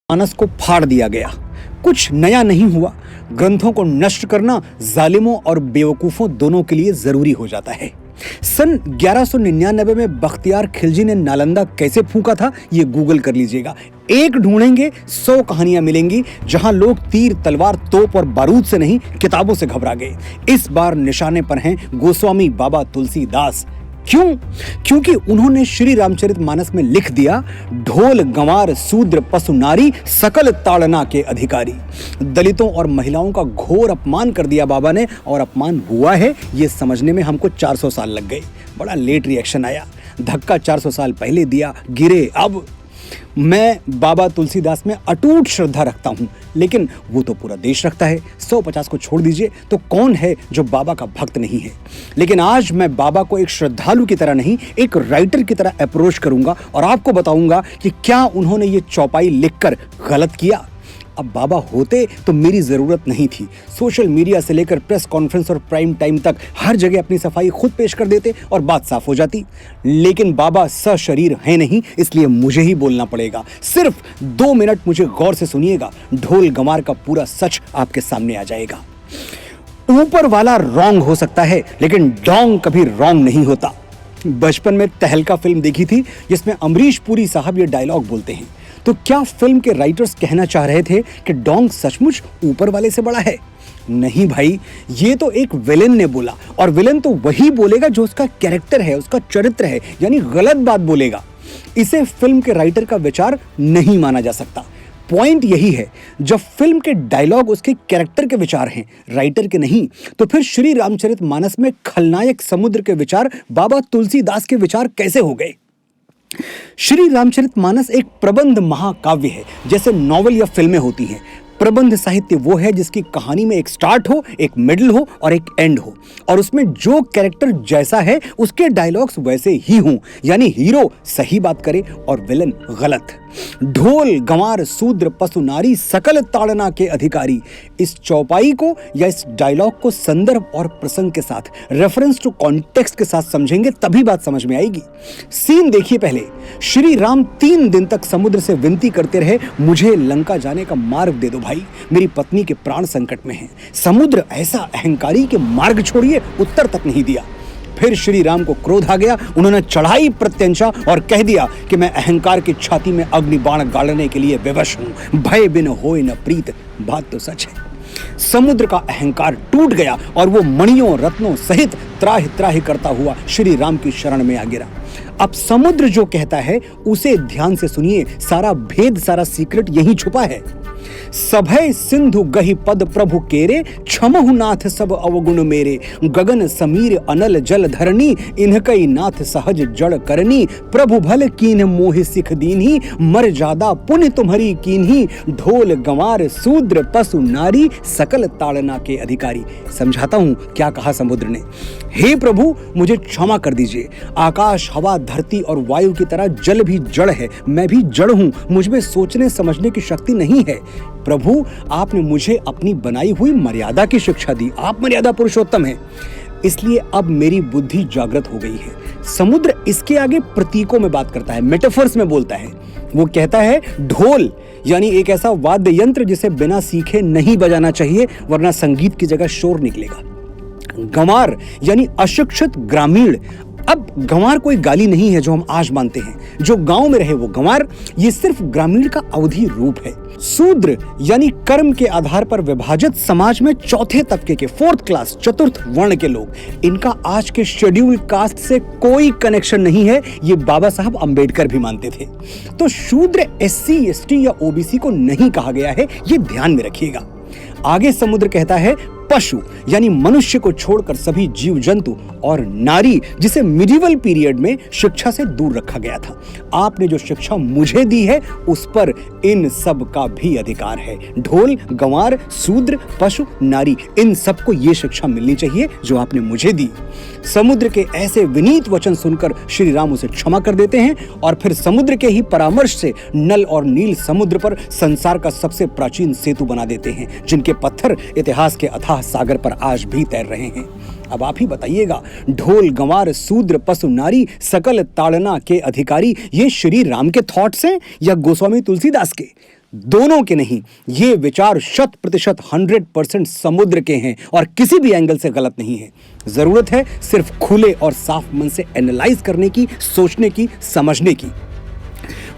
मानस को फाड़ दिया गया। कुछ नया नहीं हुआ। ग्रंथों को नष्ट करना जालिमों और बेवकूफों दोनों के लिए जरूरी हो जाता है। सन 1199 में बख्तियार खिलजी ने नालंदा कैसे फूंका था, ये गूगल कर लीजिएगा। एक ढूंढेंगे 100 कहानियां मिलेंगी जहां लोग तीर, तलवार, तोप और बारूद से नहीं, किताबों से घबरा गए। इस बार निशाने पर हैं गोस्वामी बाबा तुलसीदास। क्यों? क्योंकि उन्होंने श्री रामचरितमानस में लिख दिया, ढोल गंवार शूद्र पशु नारी सकल ताड़ना के अधिकारी। दलितों और महिलाओं का घोर अपमान कर दिया बाबा ने, और अपमान हुआ है ये समझने में हमको 400 साल लग गए। बड़ा लेट रिएक्शन आया। धक्का 400 साल पहले दिया, गिरे अब। मैं बाबा तुलसीदास में अटूट श्रद्धा रखता हूं, लेकिन वो तो पूरा देश रखता है। 150 को छोड़ दीजिए तो कौन है जो बाबा का भक्त नहीं है। लेकिन आज मैं बाबा को एक श्रद्धालु की तरह नहीं, एक राइटर की तरह अप्रोच करूंगा और आपको बताऊंगा कि क्या उन्होंने ये चौपाई लिखकर गलत किया। अब बाबा होते तो मेरी जरूरत नहीं थी। सोशल मीडिया से लेकर प्रेस कॉन्फ्रेंस और प्राइम टाइम तक हर जगह अपनी सफाई खुद पेश कर देते और बात साफ हो जाती। लेकिन बाबा सशरीर है नहीं, इसलिए मुझे ही बोलना पड़ेगा। सिर्फ 2 मिनट मुझे गौर से सुनिएगा, ढोल गंवार का पूरा सच आपके सामने आ जाएगा। ऊपर वाला रॉन्ग हो सकता है, लेकिन डोंग कभी रॉन्ग नहीं होता। बचपन में तहलका फिल्म देखी थी जिसमें अमरीश पुरी साहब ये डायलॉग बोलते हैं। तो क्या फिल्म के राइटर्स कहना चाह रहे थे कि डोंग सचमुच ऊपर वाले से बड़ा है? नहीं भाई, ये तो एक विलेन ने बोला, और विलेन तो वही बोलेगा जो उसका कैरेक्टर है, उसका चरित्र है, यानी गलत बात बोलेगा। इसे फिल्म के राइटर का विचार नहीं माना जा सकता। पॉइंट यही है, जब फिल्म के डायलॉग उसके कैरेक्टर के विचार हैं, राइटर के नहीं, तो फिर श्री रामचरितमानस में खलनायक समुद्र के विचार बाबा तुलसीदास के विचार कैसे हो गए? श्री रामचरितमानस एक प्रबंध महाकाव्य है, जैसे नॉवेल या फिल्में होती हैं। प्रबंध साहित्य वो है जिसकी कहानी में एक स्टार्ट हो, एक मिडिल हो और एक एंड हो, और उसमें जो कैरेक्टर जैसा है उसके डायलॉग्स वैसे ही हों, यानी हीरो सही बात करे और विलन गलत। ढोल गंवार शूद्र पशु नारी सकल ताड़ना के अधिकारी, इस चौपाई को या इस डायलॉग को संदर्भ और प्रसंग के साथ, रेफरेंस टू कॉन्टेक्स्ट के साथ समझेंगे तभी बात समझ में आएगी। सीन देखिए पहले। श्री राम 3 दिन तक समुद्र से विनती करते रहे, मुझे लंका जाने का मार्ग दे दो भाई, मेरी पत्नी के प्राण संकट में हैं। समुद्र ऐसा अहंकारी के मार्ग छोड़िए उत्तर तक नहीं दिया। फिर श्री राम को क्रोध आ गया, उन्होंने चढ़ाई प्रत्यंचा और कह दिया कि मैं अहंकार की छाती में अग्नि बाण गाड़ने के लिए विवश हूं, भय बिन होए न प्रीत। बात तो सच है। समुद्र का अहंकार टूट गया और वो मणियों रत्नों सहित त्राहि त्राहि करता हुआ श्री राम की शरण में आ गिरा। अब समुद्र जो कहता है उसे ध्यान से सुनिए, सारा भेद, सारा सीक्रेट यहीं छुपा है। सभय सिंधु गहि पद प्रभु केरे, क्षमहु नाथ सब अवगुण मेरे। गगन समीर अनल जल धरनी, इनकई नाथ सहज जड़ करनी। प्रभु भल कीन मोहि सिख दीन्ही, मर जादा पुण्य तुम्हारी कीन्ही। ढोल गंवार शूद्र पशु नारी, सकल ताड़ना के अधिकारी। समझाता हूं क्या कहा समुद्र ने। हे प्रभु, मुझे क्षमा कर दीजिए। आकाश, हवा, धरती और वायु की तरह जल भी जड़ है, मैं भी जड़ हूं, मुझ में सोचने समझने की शक्ति नहीं है। प्रभु, आपने मुझे अपनी बनाई हुई मर्यादा की शिक्षा दी, आप मर्यादा पुरुषोत्तम हैं, इसलिए अब मेरी बुद्धि जागृत हो गई है। समुद्र इसके आगे प्रतीकों में बात करता है, मेटाफर्स में बोलता है। वो कहता है ढोल यानी एक ऐसा वाद्य यंत्र जिसे बिना सीखे नहीं बजाना चाहिए, वरना संगीत की जगह शोर निकलेगा। गंवार यानी अशिक्षित ग्रामीण। अब गंवार कोई गाली नहीं है जो हम आज मानते हैं, जो गांव में रहे वो गंवार, ये सिर्फ ग्रामीण का अवधि रूप है। शूद्र यानी कर्म के आधार पर विभाजित समाज में चौथे तबके के, 4th क्लास, चतुर्थ वर्ण के लोग। इनका आज के शेड्यूल कास्ट से कोई कनेक्शन नहीं है, ये बाबा साहब अंबेडकर भी मानते थे। तो शूद्र SC, ST या OBC को नहीं कहा गया है, ये ध्यान में रखिएगा। आगे समुद्र कहता है पशु यानी मनुष्य को छोड़कर सभी जीव जंतु, और नारी जिसे मिडिवल पीरियड में शिक्षा से दूर रखा गया था। आपने जो शिक्षा मुझे दी है उस पर इन सब का भी अधिकार है। ढोल गंवार शूद्र पशु नारी, इन सबको ये शिक्षा मिलनी चाहिए जो आपने मुझे दी। समुद्र के ऐसे विनीत वचन सुनकर श्री राम उसे क्षमा कर देते हैं, और फिर समुद्र के ही परामर्श से नल और नील समुद्र पर संसार का सबसे प्राचीन सेतु बना देते हैं, जिनके पत्थर इतिहास के अथाह सागर पर आज भी तैर रहे हैं। अब आप ही बताइएगा, ढोल गंवार शूद्र पशु नारी सकल ताड़ना के अधिकारी, ये श्री राम के थॉट्स हैं या गोस्वामी तुलसीदास के? दोनों के नहीं, ये विचार 100% 100% समुद्र के हैं और किसी भी एंगल से गलत नहीं है। जरूरत है सिर्फ खुले और साफ मन से एनालाइज करने की, सोचने की, समझने की।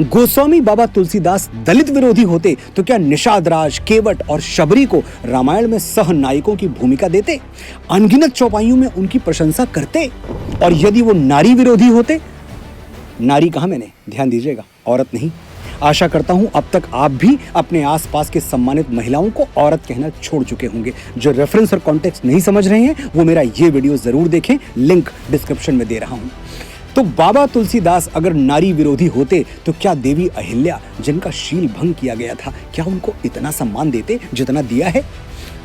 गोस्वामी बाबा तुलसीदास दलित विरोधी होते तो क्या निषाद राज, केवट और शबरी को रामायण में सह नायकों की भूमिका देते, अनगिनत चौपाइयों में उनकी प्रशंसा करते? और यदि वो नारी विरोधी होते, नारी कहा मैंने, ध्यान दीजिएगा, औरत नहीं। आशा करता हूं अब तक आप भी अपने आसपास के सम्मानित महिलाओं को औरत कहना छोड़ चुके होंगे। जो रेफरेंस और कॉन्टेक्स्ट नहीं समझ रहे हैं वो मेरा ये वीडियो जरूर देखें, लिंक डिस्क्रिप्शन में दे रहा हूं। तो बाबा तुलसीदास अगर नारी विरोधी होते तो क्या देवी अहिल्या, जिनका शील भंग किया गया था, क्या उनको इतना सम्मान देते जितना दिया है?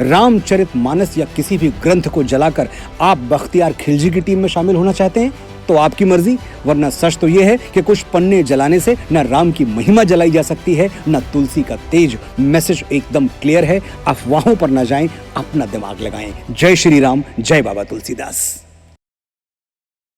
रामचरितमानस या किसी भी ग्रंथ को जलाकर आप बख्तियार खिलजी की टीम में शामिल होना चाहते हैं तो आपकी मर्जी, वरना सच तो यह है कि कुछ पन्ने जलाने से न राम की महिमा जलाई जा सकती है, न तुलसी का तेज। मैसेज एकदम क्लियर है, अफवाहों पर न जाएं, अपना दिमाग लगाएं। जय श्री राम, जय बाबा तुलसीदास।